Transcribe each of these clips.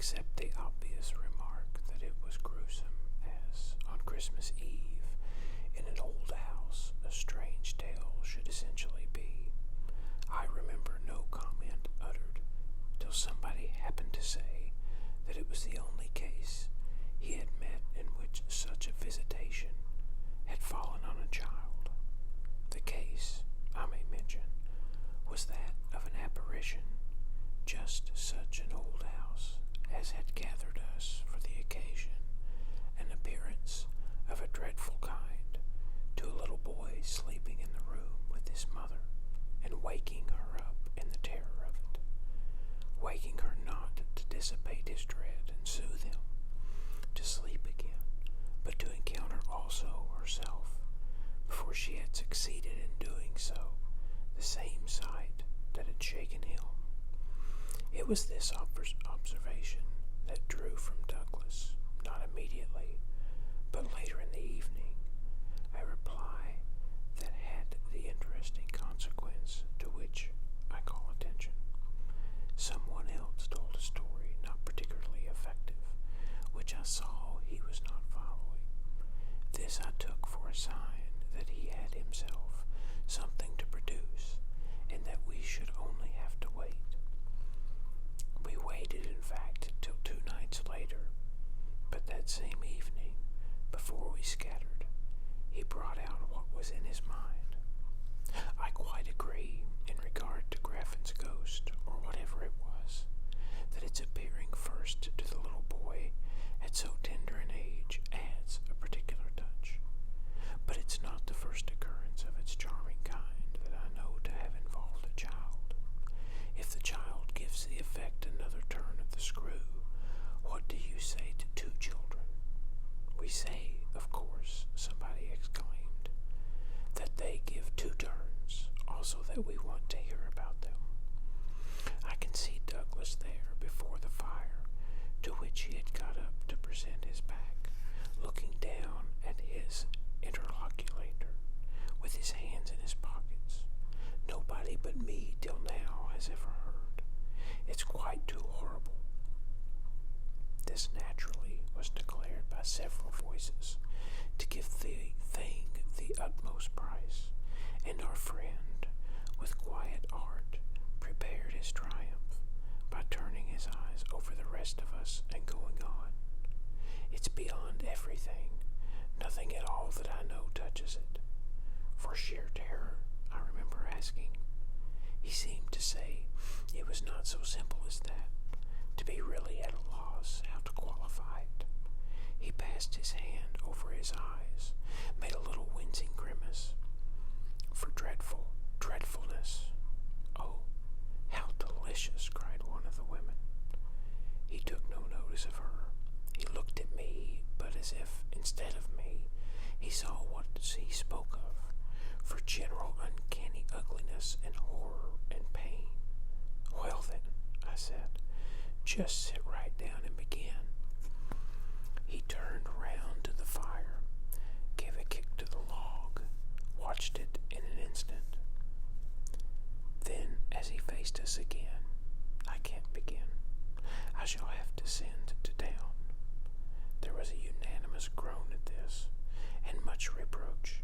except the obvious remark that it was gruesome, as on Christmas Eve, in an old house, a strange tale should essentially be. I remember no comment uttered till somebody happened to say that it was the only case he had met in which such a visitation had fallen on a child. The case, I may mention, was that of an apparition, just such an old house as had gathered us for the occasion, an appearance of a dreadful kind, to a little boy sleeping in the room with his mother, and waking her up in the terror of it, waking her not to dissipate his dread and soothe him, to sleep again, but to encounter also herself, before she had succeeded in doing so, the same sight that had shaken him. It was this observation that drew from Douglas, not immediately, but later in the evening, a reply that had the interesting consequence to which I call attention. Someone else told a story not particularly effective, which I saw he was not following. This I took for a sign that he had himself something to produce, and that we should only have to wait. We waited, in fact, till 2 nights later, but that same evening, before we scattered, he brought out what was in his mind. I quite agree, in regard to Graffin's ghost, or whatever it was, that its appearing first to the little boy at so tender an age adds a particular touch. But it's not the first occurrence of its charming kind that I know to have involved a child. If the child gives the effect another turn of the screw, what do you say to 2 children? We say, of course, somebody exclaimed, that they give 2 turns, also that we want to hear about them. I can see Douglas there before the fire, to which he had got up to present his back, looking down at his interlocutor, with his hands in his pockets. Nobody but me till now has ever heard. It's quite too horrible. This naturally was declared by several voices to give the thing the utmost price, and our friend, with quiet art, prepared his triumph by turning his eyes over the rest of us and going on. It's beyond everything. Nothing at all that I know touches it. For sheer terror, I remember asking. He seemed to say it was not so simple as that, to be really at a loss how to qualify it. He passed his hand over his eyes, made a little wincing grimace. For dreadfulness. Oh, how delicious, cried one of the women. He took no notice of her. He looked at me, but as if, instead of me, he saw what he spoke of, for general uncanny ugliness and horror and pain. Well then, I said, just sit right down and begin. He turned round to the fire, gave a kick to the log, watched it in an instant. Then, as he faced us again, I can't begin. I shall have to send to down. There was a unanimous groan at this, and much reproach,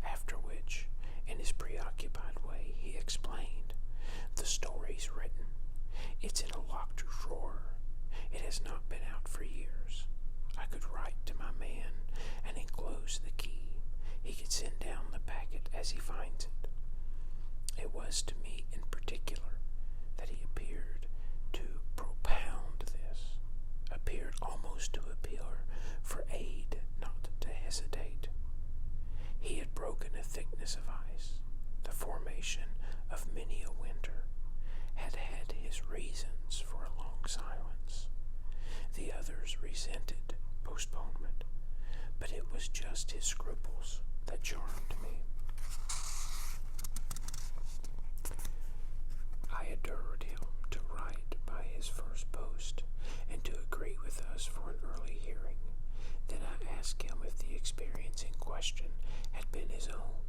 after which, in his preoccupied way, he explained, the story's written. It's in a locked drawer. It has not been out for years. I could write to my man and enclose the key. He could send down the packet as he finds it. It was to me in particular that he appeared to propound this, appeared almost to appeal for aid, not to hesitate. He had broken a thickness of ice, the formation of many a winter, had had his reasons for a long silence. The others resented postponement, but it was just his scruples that charmed me. I adored him to write by his first post and to agree with us for an early hearing. Then I asked him if the experience in question had been his own.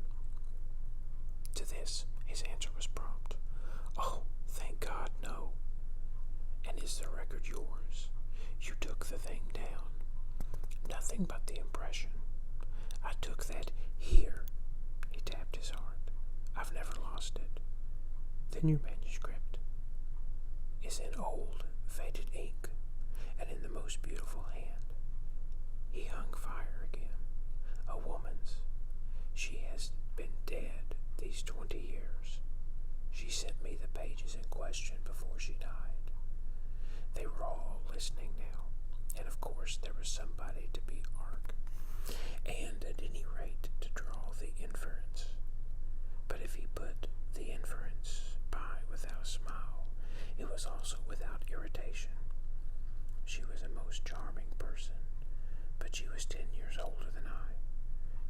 To this, his answer was prompt. Oh, thank God, no. And is the record yours? You took the thing down. Nothing but the impression. I took that here. He tapped his heart. I've never lost it. Then your manuscript is in old, faded ink, and in the most beautiful hand. He hung fire again. A woman's. She has been dead these 20 years. She sent me the pages in question before she died. They were all listening now, and of course there was somebody to be Ark, and at any rate to draw the inference. But if he put the inference by without a smile, it was also without irritation. She was a most charming person, but she was 10 years older than I.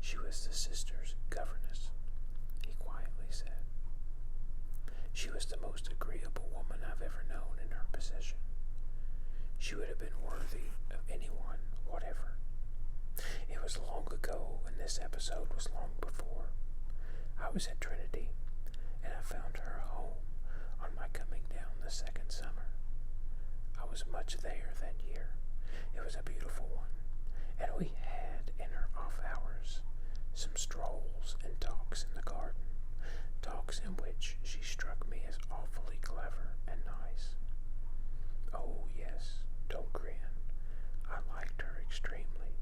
She was the sister's governess, he quietly said. She was the most agreeable woman I've ever known in her position. She would have been worthy of anyone, whatever. It was long ago, and this episode was long before. I was at Trinity, and I found her home on my coming down the second summer. I was much there that year. It was a beautiful one, and we had, in her off hours, some strolls and talks in the garden, talks in which she struck me as awfully clever and nice. Oh, yes, don't grin. I liked her extremely,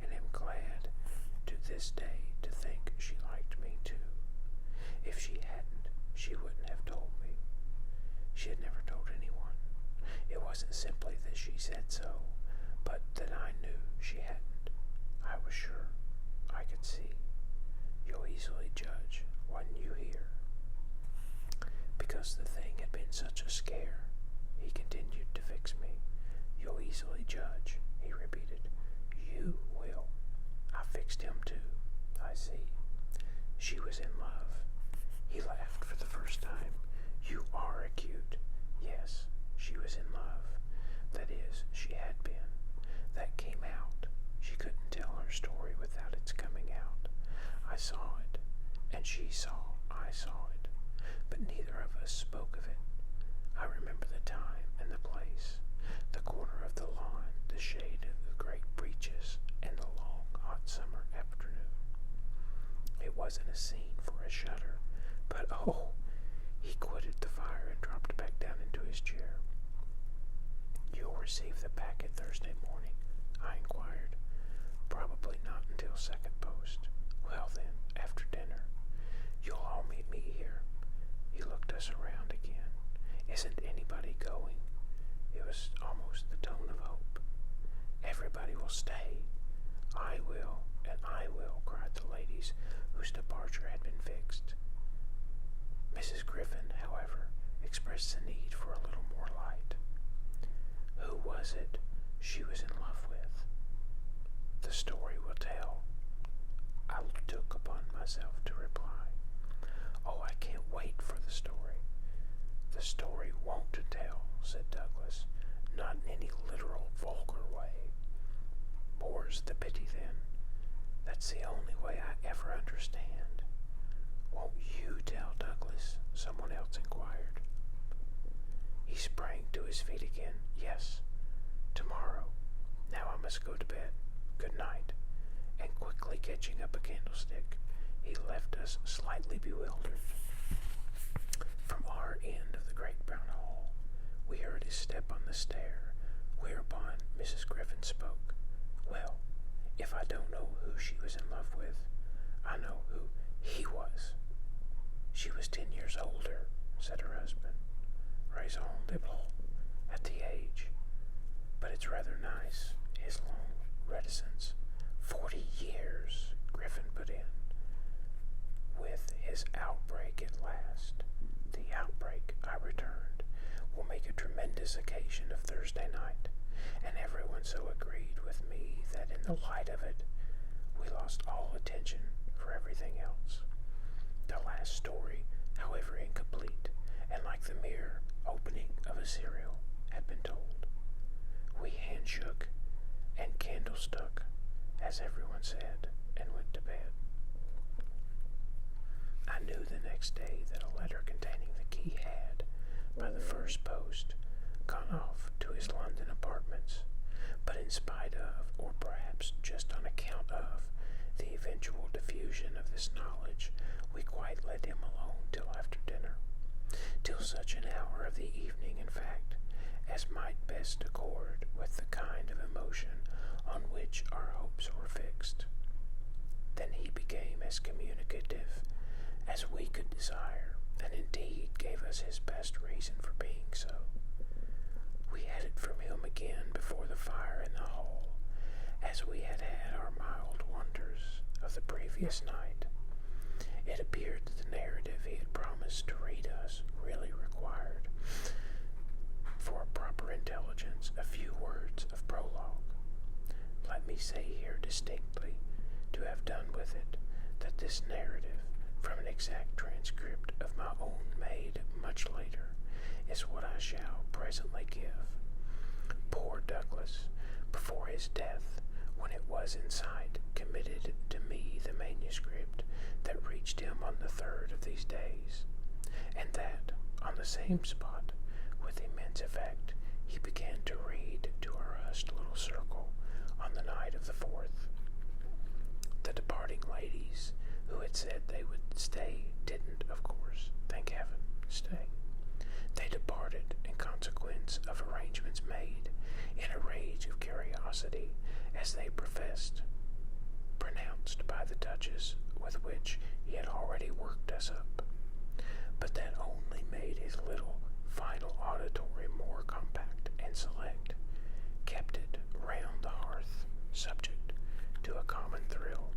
and am glad to this day to think she liked me too. If she hadn't, she wouldn't have told me. She had never told anyone. It wasn't simply that she said so, but that I knew she hadn't. I was sure. I could see. You'll easily judge when you hear. Because the thing had been such a scare, he continued to fix me. You'll easily judge, he repeated. You will. I fixed him too. I see. She was in love. He laughed for the first time. You are acute. Yes, she was in love. That is, she had been. That came out. She couldn't tell her story without its coming out. I saw it, and she saw I saw it, but neither of us spoke of it. I remember the time and the place, the corner of the lawn, the shade of the great breeches, and the long, hot summer afternoon. It wasn't a scene for a shudder, but oh, he quitted the fire and dropped back down into his chair. You'll receive the packet Thursday morning, I inquired. Probably not until second post. Well then, after dinner, you'll all meet me here. He looked us around again. Isn't anybody going? It was almost the tone of hope. Everybody will stay. I will, and I will, cried the ladies whose departure had been fixed. Mrs. Griffin, however, expressed the need for a little more light. Who was it she was in love with? The story will tell. I took upon myself to reply. Oh, I can't wait for the story. The story won't tell, said Douglas, not in any literal, vulgar way. More's the pity then. That's the only way I ever understand. Won't you tell, Douglas? Someone else inquired. He sprang to his feet again. Yes, tomorrow. Now I must go to bed. Good night. And quickly catching up a candlestick, he left us slightly bewildered. From our end of the great brown hall, we heard his step on the stair, whereupon Mrs. Griffin spoke. Well, if I don't know who she was in love with, I know who he was. She was 10 years older, said her husband. Raison de blanc, at the age. But it's rather nice, his long reticence. 40 years, Griffin put in. With his outbreak at last. The outbreak, I returned, will make a tremendous occasion of Thursday night, and everyone so agreed with me that in the light of it, we lost all attention for everything else. The last story, however incomplete, and like the mere opening of a serial, had been told. We handshook and candlestuck, as everyone said, and went to bed. I knew the next day that a letter containing the key had, by the first post, gone off to his London apartments, but in spite of, or perhaps just on account of, the eventual diffusion of this knowledge, we quite let him alone till after dinner, till such an hour of the evening, in fact, as might best accord with the kind of emotion on which our hopes were fixed. Then he became as communicative as we could desire, and indeed gave us his best reason for being so. We had it from him again before the fire in the hall, as we had had our mild wonders of the previous night. It appeared that the narrative he had promised to read us really required, for a proper intelligence, a few words of prologue. Let me say here distinctly, to have done with it, that this narrative, from an exact transcript of my own made much later, is what I shall presently give. Poor Douglas, before his death, when it was in sight, committed to me the manuscript that reached him on the 3rd of these days, and that, on the same spot, with immense effect, he began to read to our hushed little circle on the night of the 4th. The departing ladies, who had said they would stay, didn't, of course, thank heaven, stay. They departed in consequence of arrangements made, in a rage of curiosity, as they professed, pronounced by the touches with which he had already worked us up, but that only made his little final auditory more compact and select, kept it round the hearth, subject to a common thrill.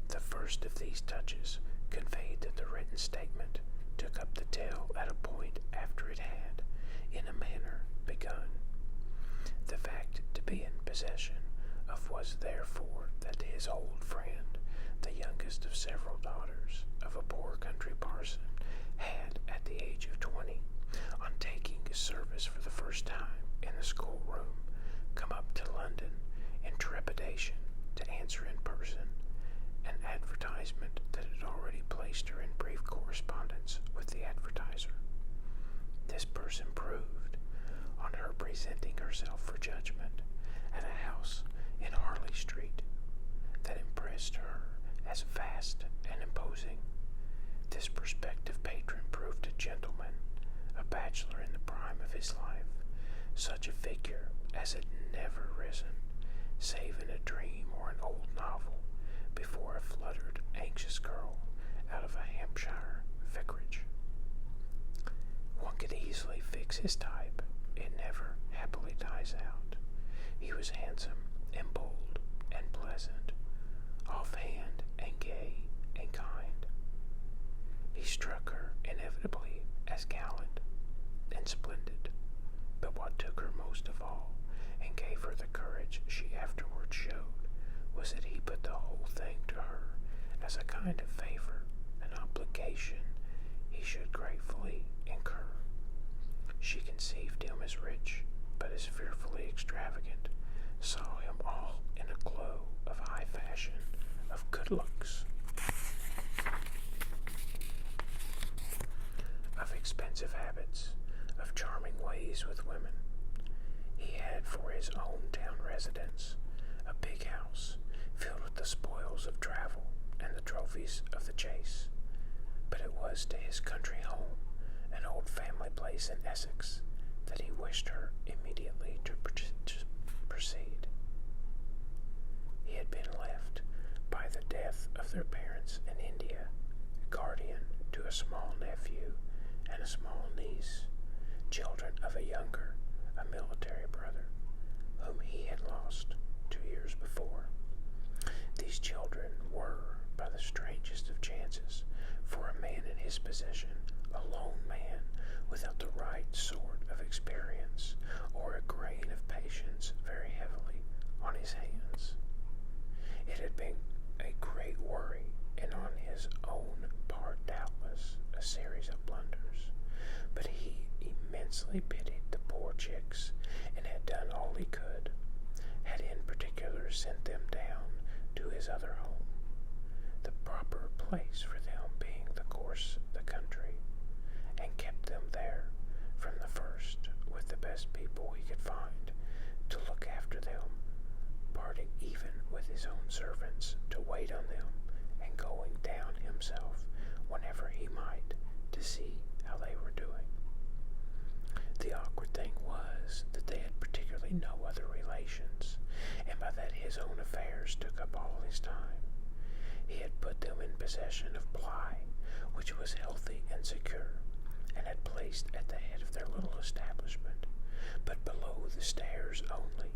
The first of these touches conveyed that the written statement took up the tale at a point after it had, in a manner, begun. The fact to be in possession of was therefore that his old friend, the youngest of several daughters of a poor country parson, had, at the age of 20, on taking service for the first time in the schoolroom, come up to London in trepidation to answer in person an advertisement that had already placed her in brief correspondence with the advertiser. This person proved, on her presenting herself for judgment at a house in Harley Street, that impressed her as vast and imposing. This prospective patron proved a gentleman, a bachelor in the prime of his life, such a figure as had never risen, save in a dream or an old novel, before a fluttered, anxious girl out of a Hampshire vicarage. One could easily fix his type. It never happily dies out. He was handsome and bold and pleasant, offhand and gay and kind. He struck her inevitably as gallant and splendid, but what took her most of all, and gave her the courage she afterwards showed, was that he put the whole thing to her as a kind of favor, an obligation he should gratefully incur. She conceived him as rich, but as fearfully extravagant, saw him all in a glow of high fashion, of good looks, of expensive habits, of charming ways with women. He had for his own town residence a big house filled with the spoils of travel and the trophies of the chase, but it was to his country home, an old family place in Essex, that he wished her immediately to proceed. He had been left, by the death of their parents in India, guardian to a small nephew and a small niece, children of a younger, a military brother, whom he had lost 2 years before. These children were, by the strangest of chances, for a man in his position, a lone man without the right sort of experience or a grain of patience, very heavily on his hands. It had been a great worry, and on his own part doubtless a series of blunders, but he immensely pitied the poor chicks and had done all he could, had in particular sent them down to his other home, the proper place for them being the course the country, and kept them there from the first with the best people he could find, servants to wait on them, and going down himself whenever he might to see how they were doing. The awkward thing was that they had particularly no other relations, and by that his own affairs took up all his time. He had put them in possession of Bly, which was healthy and secure, and had placed at the head of their little establishment, but below the stairs only,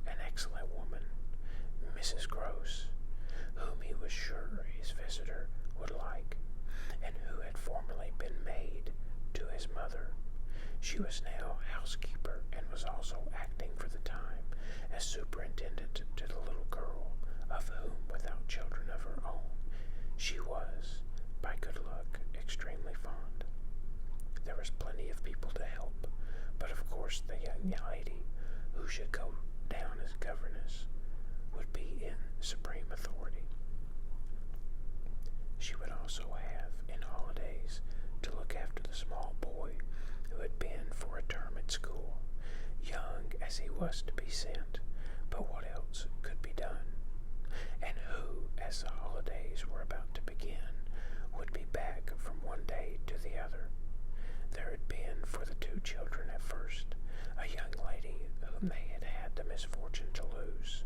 an excellent woman, Mrs. Gross, whom he was sure his visitor would like, and who had formerly been maid to his mother. She was now housekeeper, and was also acting for the time as superintendent to the little girl, of whom, without children of her own, she was, by good luck, extremely fond. There was plenty of people to help, but of course the young lady who should go down as governess would be in supreme authority. She would also have, in holidays, to look after the small boy who had been for a term at school, young as he was to be sent, but what else could be done, and who, as the holidays were about to begin, would be back from one day to the other. There had been for the two children at first a young lady whom they had had the misfortune to lose.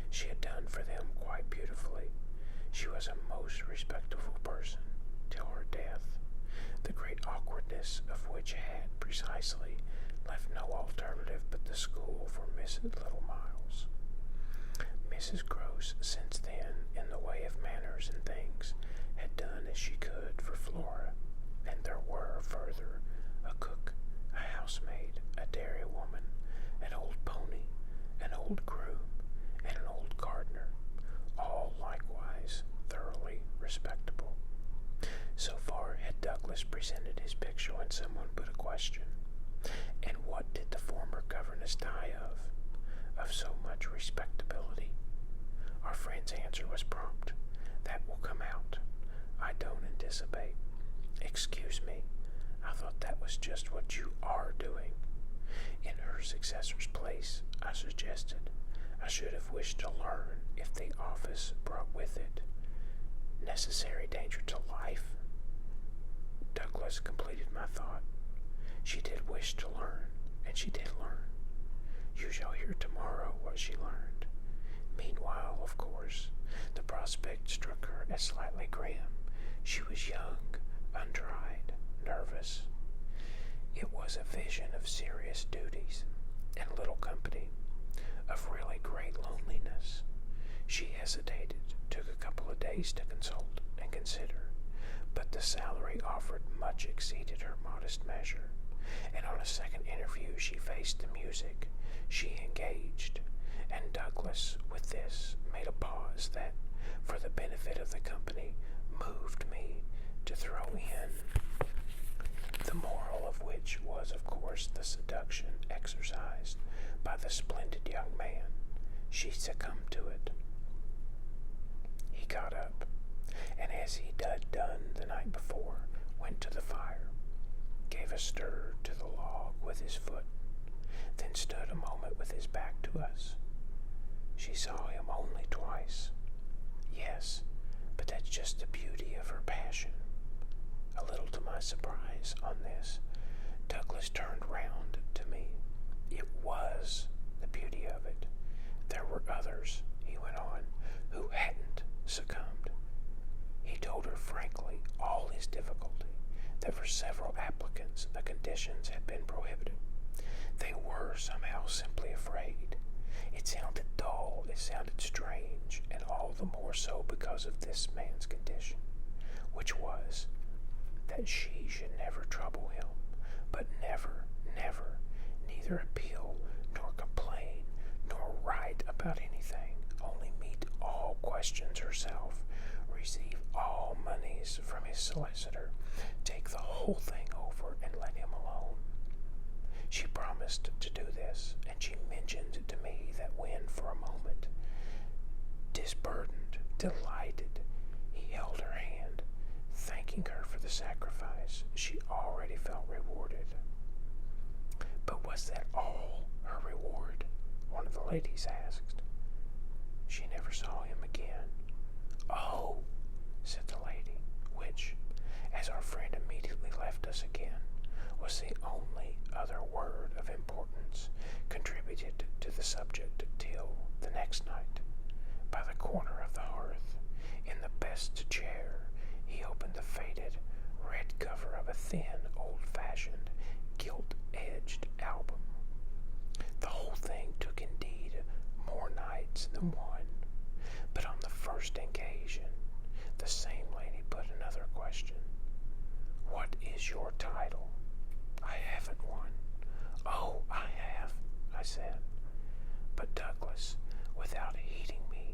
She had done for them quite beautifully. She was a most respectable person till her death, the great awkwardness of which had precisely left no alternative but the school for Mrs. Little Miles. Mrs. Gross, since then, in the way of manners and things, had done as she could for Flora, and there were, further, a cook, a housemaid, a dairy woman, an old pony, an old groom, and an old gardener, all likewise thoroughly respectable. So far had Douglas presented his picture when someone put a question. And what did the former governess die of? Of so much respectability? Our friend's answer was prompt. That will come out. I don't anticipate. Excuse me, I thought that was just what you are doing. In her successor's place, I suggested, I should have wished to learn if the office brought with it necessary danger to life. Douglas completed my thought. She did wish to learn, and she did learn. You shall hear tomorrow what she learned. Meanwhile, of course, the prospect struck her as slightly grim. She was young, undried, nervous. It was a vision of serious duties and little company, of really great loneliness. She hesitated, took a couple of days to consult and consider, but the salary offered much exceeded her modest measure, and on a second interview she faced the music. She engaged, and Douglas, with this, made a pause that, for the benefit of the company, moved me to throw in, the moral of which was, of course, the seduction exercised by the splendid young man. She succumbed to it. He got up, and as he had done the night before, went to the fire, gave a stir to the log with his foot, then stood a moment with his back to us. She saw him only twice. Yes, but that's just the beauty of her passion. A little to my surprise on this, Douglas turned round to me. It was the beauty of it. There were others, he went on, who hadn't succumbed. He told her frankly all his difficulty, that for several applicants the conditions had been prohibitive. They were somehow simply afraid. It sounded dull, it sounded strange, and all the more so because of this man's condition, which was that she should never trouble him, but never, never, neither appeal, nor complain, nor write about anything, only meet all questions herself, receive all moneys from his solicitor, take the whole thing over, and let him alone. She promised to do this, and she mentioned to me that when, for a moment, disburdened, delighted, he held her hand, thanking her for the sacrifice, she already felt rewarded. But was that all her reward? One of the ladies asked. She never saw him again. again. Oh, said the lady, which, as our friend immediately left us again, was the only other word of importance contributed to the subject till the next night. By the corner of the hearth, in the best chair, he opened the faded red cover of a thin, old-fashioned, gilt-edged album. The whole thing took indeed more nights than one, but on the first occasion, the same lady put another question. What is your title? I haven't one. Oh, I have, I said. But Douglas, without heeding me,